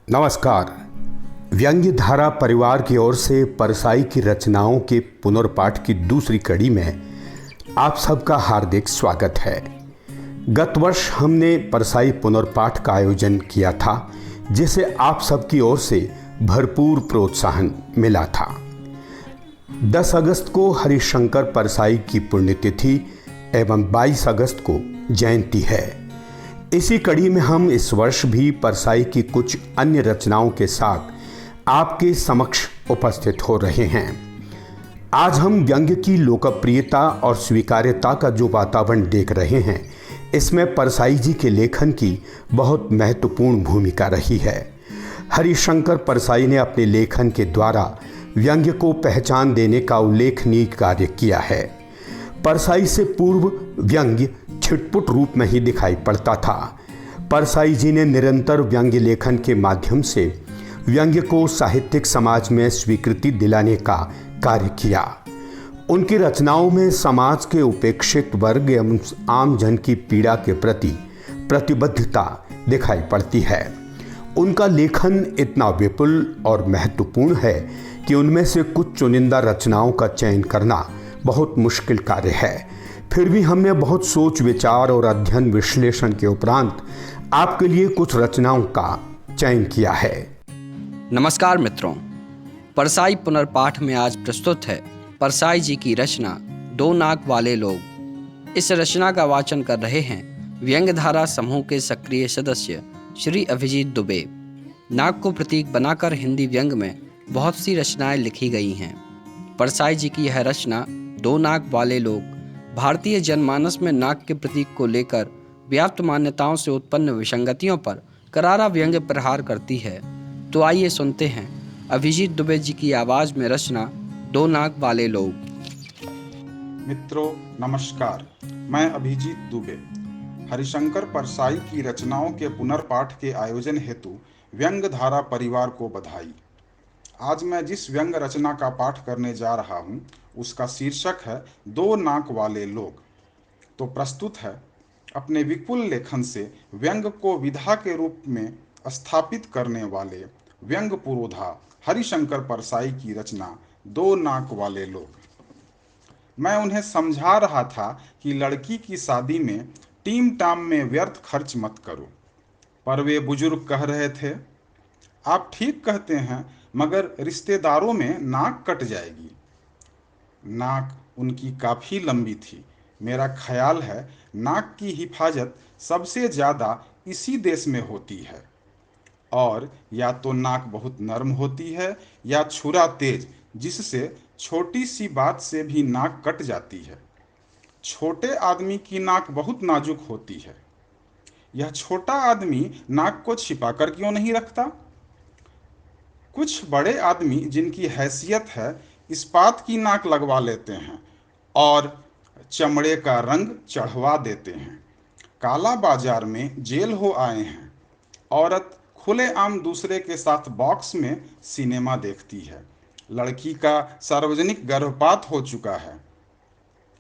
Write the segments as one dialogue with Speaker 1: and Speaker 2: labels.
Speaker 1: नमस्कार। व्यंग्य धारा परिवार की ओर से परसाई की रचनाओं के पुनर्पाठ की दूसरी कड़ी में आप सबका हार्दिक स्वागत है। गत वर्ष हमने परसाई पुनर्पाठ का आयोजन किया था, जिसे आप सबकी ओर से भरपूर प्रोत्साहन मिला था। 10 अगस्त को हरिशंकर परसाई की पुण्यतिथि एवं 22 अगस्त को जयंती है। इसी कड़ी में हम इस वर्ष भी परसाई की कुछ अन्य रचनाओं के साथ आपके समक्ष उपस्थित हो रहे हैं। आज हम व्यंग्य की लोकप्रियता और स्वीकार्यता का जो वातावरण देख रहे हैं, इसमें परसाई जी के लेखन की बहुत महत्वपूर्ण भूमिका रही है। हरिशंकर परसाई ने अपने लेखन के द्वारा व्यंग्य को पहचान देने का उल्लेखनीय कार्य किया है। परसाई से पूर्व व्यंग्य छिटपुट रूप में ही दिखाई पड़ता था। परसाई जी ने निरंतर व्यंग्य लेखन के माध्यम से व्यंग्य को साहित्यिक समाज में स्वीकृति दिलाने का कार्य किया। उनकी रचनाओं में समाज के उपेक्षित वर्ग एवं आम जन की पीड़ा के प्रति प्रतिबद्धता दिखाई पड़ती है। उनका लेखन इतना विपुल और महत्वपूर्ण है कि उनमें से कुछ चुनिंदा रचनाओं का चयन करना बहुत मुश्किल कार्य है। फिर भी हमने बहुत सोच विचार और अध्ययन विश्लेषण के उपरांत आपके लिए कुछ रचनाओं का चयन किया है।
Speaker 2: नमस्कार मित्रों, परसाई पुनर्पाठ में आज प्रस्तुत है परसाई जी की रचना दो नाक वाले लोग। इस रचना का वाचन कर रहे हैं व्यंग्यधारा समूह के सक्रिय सदस्य श्री अभिजीत दुबे। नाक को प्रतीक बनाकर हिंदी व्यंग्य में बहुत सी रचनाएं लिखी गई हैं। परसाई जी की यह रचना दो नाक वाले लोग भारतीय जनमानस में नाक के प्रतीक को लेकर व्याप्त मान्यताओं से उत्पन्न विसंगतियों पर करारा व्यंग्य प्रहार करती है। तो आइए सुनते हैं अभिजीत दुबे जी की आवाज में रचना दो नाक वाले लोग।
Speaker 3: मित्रों नमस्कार, मैं अभिजीत दुबे। हरिशंकर परसाई की रचनाओं के पुनर्पाठ के आयोजन हेतु व्यंग्यधारा परिवार को बधाई। आज मैं जिस व्यंग्य रचना का पाठ करने जा रहा हूँ, उसका शीर्षक है दो नाक वाले लोग। तो प्रस्तुत है अपने विपुल लेखन से व्यंग्य को विधा के रूप में स्थापित करने वाले व्यंग्य पुरोधा हरिशंकर परसाई की रचना दो नाक वाले लोग। मैं उन्हें समझा रहा था कि लड़की की शादी में टीम टाम में व्यर्थ खर्च मत करो, पर वे बुजुर्ग कह रहे थे, आप ठीक कहते हैं, मगर रिश्तेदारों में नाक कट जाएगी। नाक उनकी काफ़ी लंबी थी। मेरा ख्याल है नाक की हिफाजत सबसे ज़्यादा इसी देश में होती है। और या तो नाक बहुत नरम होती है या छुरा तेज, जिससे छोटी सी बात से भी नाक कट जाती है। छोटे आदमी की नाक बहुत नाजुक होती है। यह छोटा आदमी नाक को छिपाकर क्यों नहीं रखता? कुछ बड़े आदमी जिनकी हैसियत है, इस्पात की नाक लगवा लेते हैं और चमड़े का रंग चढ़वा देते हैं। काला बाजार में जेल हो आए हैं। औरत खुलेआम दूसरे के साथ बॉक्स में सिनेमा देखती है। लड़की का सार्वजनिक गर्भपात हो चुका है।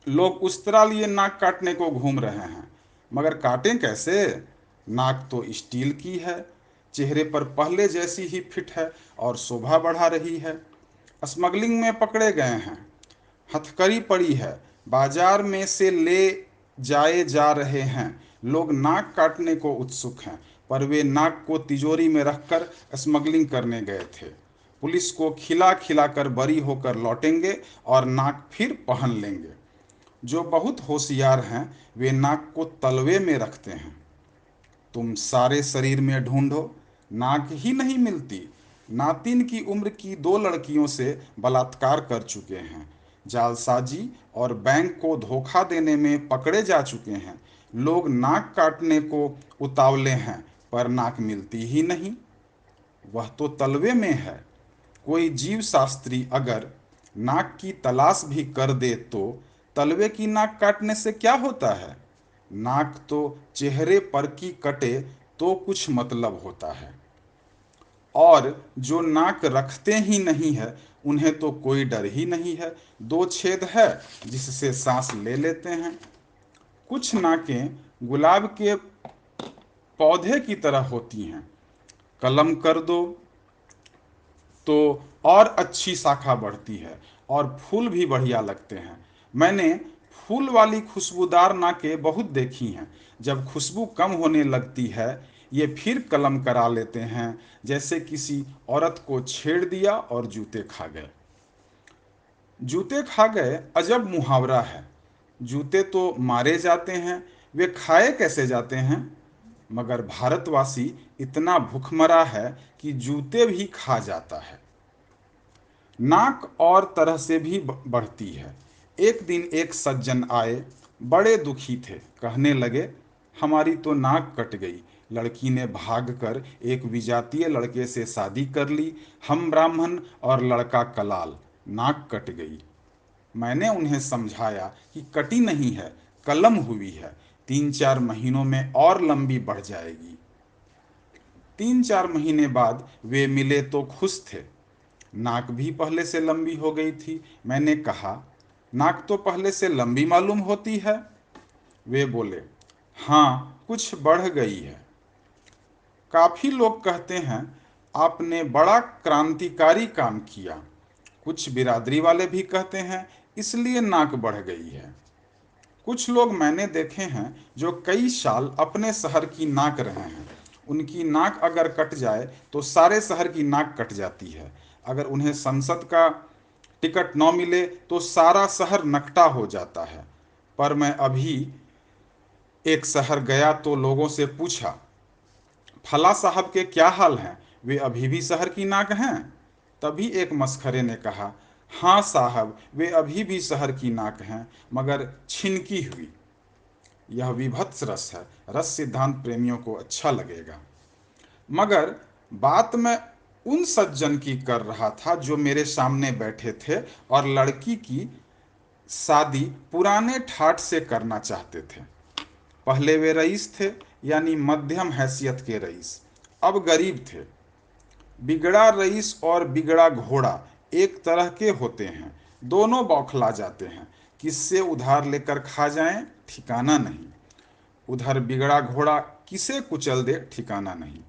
Speaker 3: लोग उस्तरा लिए नाक काटने को घूम रहे हैं, मगर काटें कैसे? नाक तो स्टील की है, चेहरे पर पहले जैसी ही फिट है और शोभा बढ़ा रही है। स्मगलिंग में पकड़े गए हैं, हथकड़ी पड़ी है, बाजार में से ले जाए जा रहे हैं। लोग नाक काटने को उत्सुक हैं, पर वे नाक को तिजोरी में रखकर स्मगलिंग करने गए थे। पुलिस को खिला खिला कर बरी होकर लौटेंगे और नाक फिर पहन लेंगे। जो बहुत होशियार हैं, वे नाक को तलवे में रखते हैं। तुम सारे शरीर में ढूंढो, नाक ही नहीं मिलती। नातिन की उम्र की 2 लड़कियों से बलात्कार कर चुके हैं, जालसाजी और बैंक को धोखा देने में पकड़े जा चुके हैं। लोग नाक काटने को उतावले हैं, पर नाक मिलती ही नहीं। वह तो तलवे में है। कोई जीव शास्त्री अगर नाक की तलाश भी कर दे तो तलवे की नाक काटने से क्या होता है? नाक तो चेहरे पर की कटे तो कुछ मतलब होता है। और जो नाक रखते ही नहीं है, उन्हें तो कोई डर ही नहीं है। 2 छेद है जिससे सांस ले लेते हैं। कुछ नाकें गुलाब के पौधे की तरह होती हैं, कलम कर दो तो और अच्छी शाखा बढ़ती है और फूल भी बढ़िया लगते हैं। मैंने फूल वाली खुशबूदार नाकें बहुत देखी हैं। जब खुशबू कम होने लगती है ये फिर कलम करा लेते हैं, जैसे किसी औरत को छेड़ दिया और जूते खा गए। जूते खा गए अजब मुहावरा है। जूते तो मारे जाते हैं, वे खाए कैसे जाते हैं? मगर भारतवासी इतना भूखमरा है कि जूते भी खा जाता है। नाक और तरह से भी बढ़ती है। एक दिन एक सज्जन आए, बड़े दुखी थे। कहने लगे, हमारी तो नाक कट गई। लड़की ने भागकर एक विजातीय लड़के से शादी कर ली। हम ब्राह्मण और लड़का कलाल। नाक कट गई। मैंने उन्हें समझाया कि कटी नहीं है, कलम हुई है। 3-4 महीनों में और लंबी बढ़ जाएगी। 3-4 महीने बाद वे मिले तो खुश थे। नाक भी पहले से लंबी हो गई थी। मैंने कहा, नाक तो पहले से लंबी मालूम होती है। वे बोले, हाँ, कुछ बढ़ गई है। काफी लोग कहते हैं आपने बड़ा क्रांतिकारी काम किया। कुछ बिरादरी वाले भी कहते हैं इसलिए नाक बढ़ गई है। कुछ लोग मैंने देखे हैं जो कई साल अपने शहर की नाक रहे हैं। उनकी नाक अगर कट जाए तो सारे शहर की नाक कट जाती है। अगर उन्हें संसद का टिकट न मिले तो सारा शहर नकटा हो जाता है। पर मैं अभी एक शहर गया तो लोगों से पूछा, फला साहब के क्या हाल हैं? वे अभी भी शहर की नाक हैं? तभी एक मस्खरे ने कहा, हाँ साहब, वे अभी भी शहर की नाक हैं, मगर छिनकी हुई। यह विभत्स रस है। रस सिद्धांत प्रेमियों को अच्छा लगेगा। मगर बात मैं उन सज्जन की कर रहा था जो मेरे सामने बैठे थे और लड़की की शादी पुराने ठाट से करना चाहते थे। पहले वे रईस थे, यानी मध्यम हैसियत के रईस। अब गरीब थे। बिगड़ा रईस और बिगड़ा घोड़ा एक तरह के होते हैं। दोनों बौखला जाते हैं। किससे उधार लेकर खा जाएं, ठिकाना नहीं। उधर बिगड़ा घोड़ा किसे कुचल दे, ठिकाना नहीं।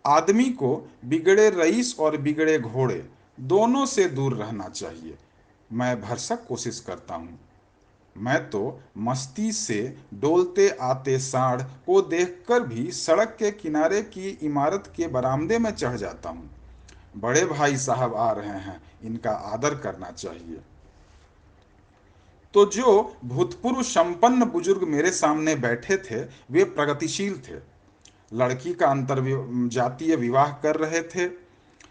Speaker 3: आदमी को बिगड़े रईस और बिगड़े घोड़े दोनों से दूर रहना चाहिए। मैं भरसक कोशिश करता हूँ। मैं तो मस्ती से डोलते आते सांड को देखकर भी सड़क के किनारे की इमारत के बरामदे में चढ़ जाता हूँ। बड़े भाई साहब आ रहे हैं, इनका आदर करना चाहिए। तो जो भूतपूर्व संपन्न बुजुर्ग मेरे सामने बैठे थे वे प्रगतिशील थे। लड़की का अंतर जातीय विवाह कर रहे थे।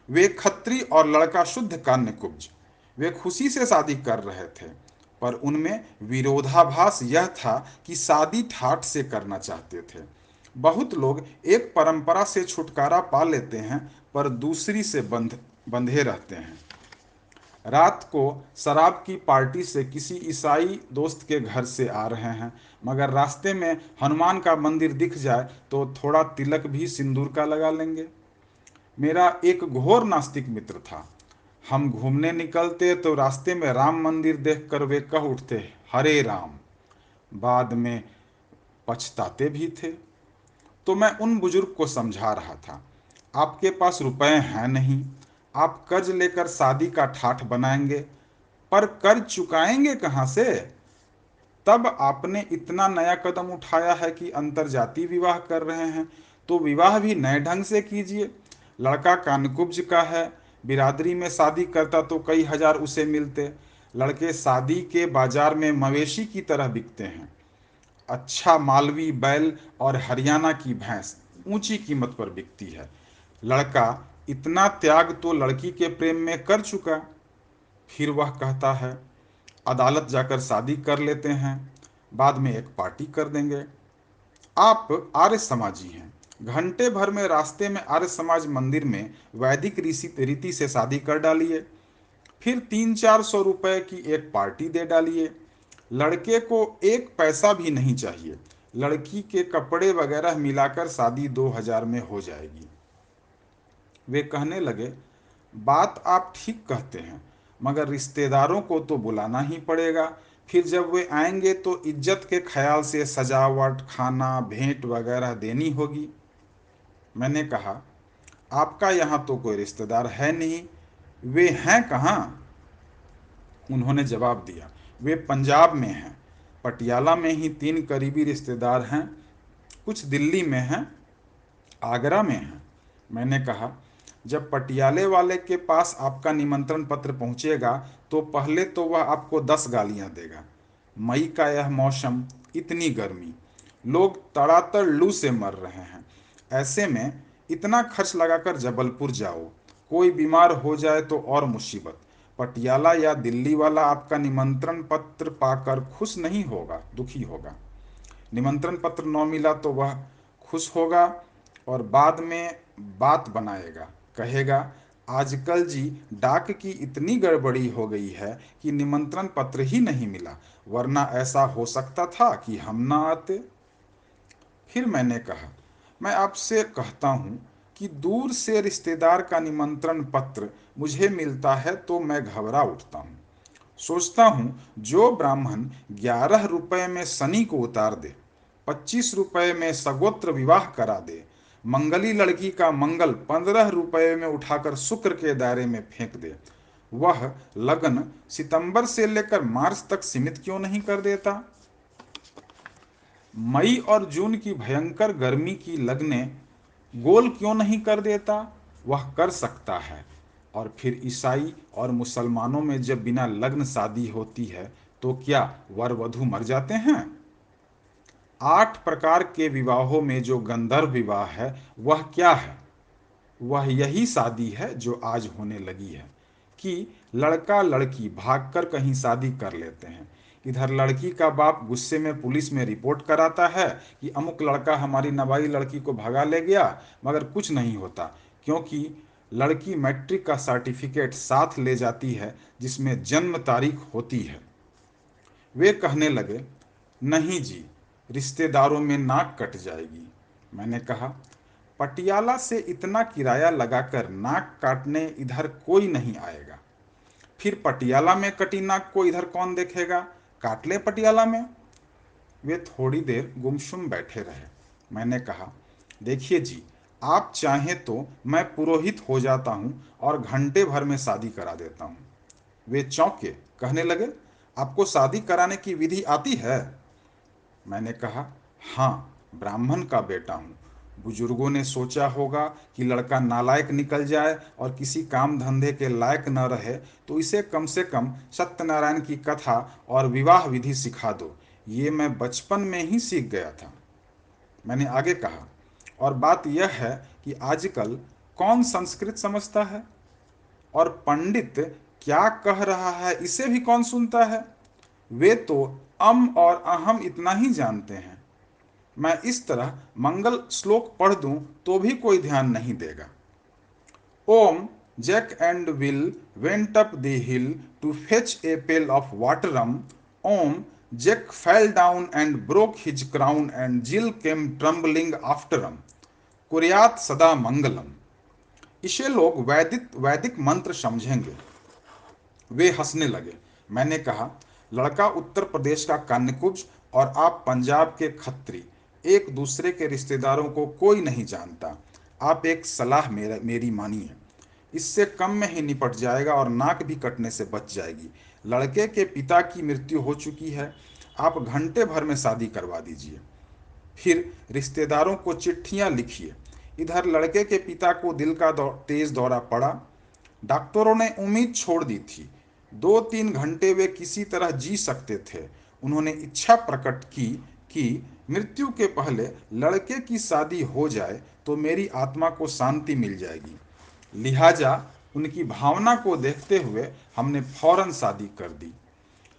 Speaker 3: वे खत्री और लड़का शुद्ध कान्यकुब्ज। वे खुशी से शादी कर रहे थे, पर उनमें विरोधाभास यह था कि शादी ठाट से करना चाहते थे। बहुत लोग एक परंपरा से छुटकारा पा लेते हैं पर दूसरी से बंधे रहते हैं। रात को शराब की पार्टी से किसी ईसाई दोस्त के घर से आ रहे हैं, मगर रास्ते में हनुमान का मंदिर दिख जाए तो थोड़ा तिलक भी सिंदूर का लगा लेंगे। मेरा एक घोर नास्तिक मित्र था। हम घूमने निकलते तो रास्ते में राम मंदिर देखकर वे कह उठते, हरे राम। बाद में पछताते भी थे। तो मैं उन बुजुर्ग को समझा रहा था, आपके पास रुपए हैं नहीं, आप कर्ज लेकर शादी का ठाठ बनाएंगे, पर कर्ज चुकाएंगे कहाँ से? तब आपने इतना नया कदम उठाया है कि अंतरजातीय विवाह कर रहे हैं, तो विवाह भी नए ढंग से कीजिए। लड़का कानकुब्ज का है, बिरादरी में शादी करता तो कई हजार उसे मिलते। लड़के शादी के बाजार में मवेशी की तरह बिकते हैं। अच्छा मालवी बैल और हरियाणा की भैंस ऊंची कीमत पर बिकती है। लड़का इतना त्याग तो लड़की के प्रेम में कर चुका। फिर वह कहता है, अदालत जाकर शादी कर लेते हैं, बाद में एक पार्टी कर देंगे। आप आर्य समाजी हैं। घंटे भर में रास्ते में आर्य समाज मंदिर में वैदिक रीति से शादी कर डालिए। फिर 300-400 रुपए की एक पार्टी दे डालिए। लड़के को एक पैसा भी नहीं चाहिए। लड़की के कपड़े वगैरह मिलाकर शादी 2000 में हो जाएगी। वे कहने लगे, बात आप ठीक कहते हैं, मगर रिश्तेदारों को तो बुलाना ही पड़ेगा। फिर जब वे आएंगे तो इज्जत के ख्याल से सजावट, खाना, भेंट वगैरह देनी होगी। मैंने कहा, आपका यहाँ तो कोई रिश्तेदार है नहीं, वे हैं कहाँ? उन्होंने जवाब दिया, वे पंजाब में हैं। पटियाला में ही 3 करीबी रिश्तेदार हैं, कुछ दिल्ली में हैं, आगरा में हैं। मैंने कहा, जब पटियाले वाले के पास आपका निमंत्रण पत्र पहुंचेगा तो पहले तो वह आपको 10 गालियां देगा। मई का यह मौसम, इतनी गर्मी, लोग तड़ातड़ लू से मर रहे हैं। ऐसे में इतना खर्च लगाकर जबलपुर जाओ, कोई बीमार हो जाए तो और मुसीबत। पटियाला या दिल्ली वाला आपका निमंत्रण पत्र पाकर खुश नहीं होगा, दुखी होगा। निमंत्रण पत्र न मिला तो वह खुश होगा और बाद में बात बनाएगा, कहेगा, आजकल जी डाक की इतनी गड़बड़ी हो गई है कि निमंत्रण पत्र ही नहीं मिला, वरना ऐसा हो सकता था कि हम ना आते। फिर मैंने कहा, मैं आपसे कहता हूँ कि दूर से रिश्तेदार का निमंत्रण पत्र मुझे मिलता है तो मैं घबरा उठता हूँ। सोचता हूँ जो ब्राह्मण 11 रुपए में शनि को उतार दे, 25 रुपए में सगोत्र विवाह करा दे, मंगली लड़की का मंगल 15 रुपए में उठाकर शुक्र के दायरे में फेंक दे, वह लगन सितंबर से लेकर मार्च तक सीमित क्यों नहीं कर देता? मई और जून की भयंकर गर्मी की लगनें गोल क्यों नहीं कर देता? वह कर सकता है। और फिर ईसाई और मुसलमानों में जब बिना लग्न शादी होती है तो क्या वर वधू मर जाते हैं? 8 प्रकार के विवाहों में जो गंधर्व विवाह है वह क्या है? वह यही शादी है जो आज होने लगी है कि लड़का लड़की भागकर कहीं शादी कर लेते हैं। इधर लड़की का बाप गुस्से में पुलिस में रिपोर्ट कराता है कि अमुक लड़का हमारी नवाई लड़की को भगा ले गया, मगर कुछ नहीं होता क्योंकि लड़की मैट्रिक का सर्टिफिकेट साथ ले जाती है जिसमें जन्म तारीख होती है। वे कहने लगे, नहीं जी, रिश्तेदारों में नाक कट जाएगी। मैंने कहा, पटियाला से इतना किराया लगाकर नाक काटने इधर कोई नहीं आएगा। फिर पटियाला में कटी नाक को इधर कौन देखेगा? काट ले पटियाला में। वे थोड़ी देर गुमसुम बैठे रहे। मैंने कहा, देखिए जी, आप चाहें तो मैं पुरोहित हो जाता हूँ और घंटे भर में शादी करा देता हूँ। वे चौंके, कहने लगे, आपको शादी कराने की विधि आती है? मैंने कहा, हाँ, ब्राह्मण का बेटा हूँ। बुजुर्गों ने सोचा होगा कि लड़का नालायक निकल जाए और किसी काम धंधे के लायक न रहे तो इसे कम से कम सत्यनारायण की कथा और विवाह विधि सिखा दो। ये मैं बचपन में ही सीख गया था। मैंने आगे कहा, और बात यह है कि आजकल कौन संस्कृत समझता है और पंडित क्या कह रहा है इसे भी कौन सुनता है? वे तो अम और अहम इतना ही जानते हैं। मैं इस तरह मंगल श्लोक पढ़ दूं तो भी कोई ध्यान नहीं देगा। ओम Jack and Jill went up the hill to fetch a pail of water. ओम Jack fell down and broke his crown and Jill came trembling आफ्टरम। कुर्यात सदा मंगलम। इसे लोग वैदिक वैदिक मंत्र समझेंगे। वे हंसने लगे। मैंने कहा, लड़का उत्तर प्रदेश का कान्यकुब्ज और आप पंजाब के खत्री, एक दूसरे के रिश्तेदारों को कोई नहीं जानता। आप एक सलाह मेरी मानिए, इससे कम में ही निपट जाएगा और नाक भी कटने से बच जाएगी। लड़के के पिता की मृत्यु हो चुकी है, आप घंटे भर में शादी करवा दीजिए। फिर रिश्तेदारों को चिट्ठियां लिखिए। इधर लड़के के पिता को दिल का तेज दौरा पड़ा। डॉक्टरों ने उम्मीद छोड़ दी थी, 2-3 घंटे वे किसी तरह जी सकते थे। उन्होंने इच्छा प्रकट की कि मृत्यु के पहले लड़के की शादी हो जाए तो मेरी आत्मा को शांति मिल जाएगी। लिहाजा उनकी भावना को देखते हुए हमने फौरन शादी कर दी।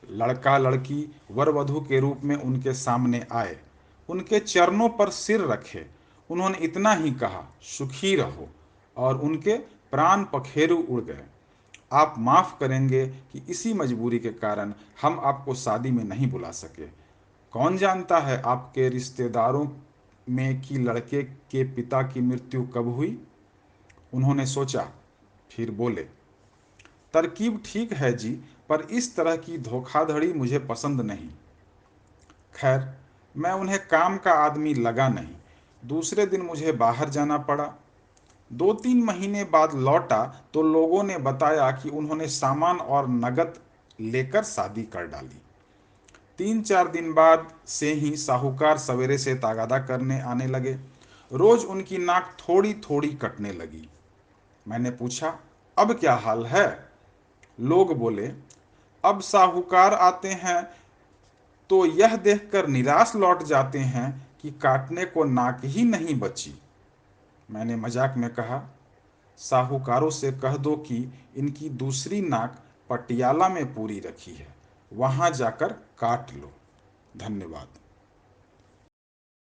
Speaker 3: लड़का लड़की वर वधू के रूप में उनके सामने आए, उनके चरणों पर सिर रखे। उन्होंने इतना ही कहा, सुखी रहो, और उनके प्राण पखेरु उड़ गए। आप माफ करेंगे कि इसी मजबूरी के कारण हम आपको शादी में नहीं बुला सके। कौन जानता है आपके रिश्तेदारों में कि लड़के के पिता की मृत्यु कब हुई? उन्होंने सोचा, फिर बोले, तरकीब ठीक है जी, पर इस तरह की धोखाधड़ी मुझे पसंद नहीं। खैर, मैं उन्हें काम का आदमी लगा नहीं। दूसरे दिन मुझे बाहर जाना पड़ा। 2-3 महीने बाद लौटा तो लोगों ने बताया कि उन्होंने सामान और नकद लेकर शादी कर डाली। 3-4 दिन बाद से ही साहूकार सवेरे से तगादा करने आने लगे। रोज उनकी नाक थोड़ी थोड़ी कटने लगी। मैंने पूछा, अब क्या हाल है? लोग बोले, अब साहूकार आते हैं तो यह देखकर निराश लौट जाते हैं कि काटने को नाक ही नहीं बची। मैंने मजाक में कहा, साहूकारों से कह दो कि इनकी दूसरी नाक पटियाला में पूरी रखी है, वहां जाकर काट लो। धन्यवाद।